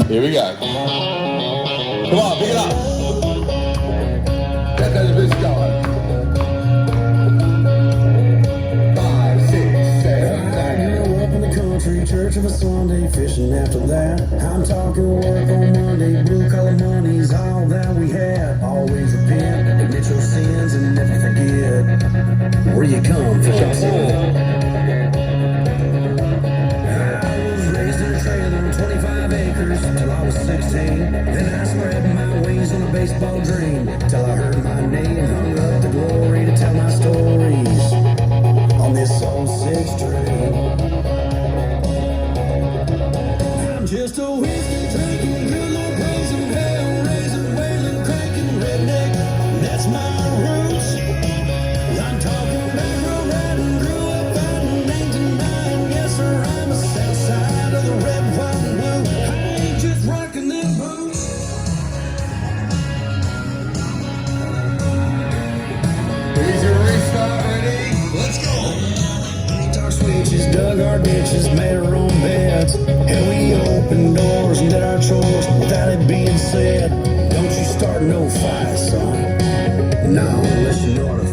Here we go. Come on, pick it up. Get those boots going. 5, 6, 7, 8. I grew up in the country, church of a Sunday, fishing after that. I'm talking work on Monday, blue collar money's all that we had. Always repent, admit your sins, and never forget where you come from. I was raised in a trailer on 25 acres till I was 16. Then I spread my wings on a baseball dream till I heard my name, hung up the glory to tell my stories on this old 6 string. I'm just a whiskey drinking, good Lord praising, hell raising, wailing, cranking, redneck. That's my roots. I'm talking back road riding, grew up fighting 99. Yes, sir, I'm a south side of the red, white, and blue. I ain't just rocking them boots. Here's your restart, ready? Let's go. Guitar switches, dug our ditches, made our own beds, and we opened doors and did our chores without it being said. Don't you start no fight, son. No, unless you know what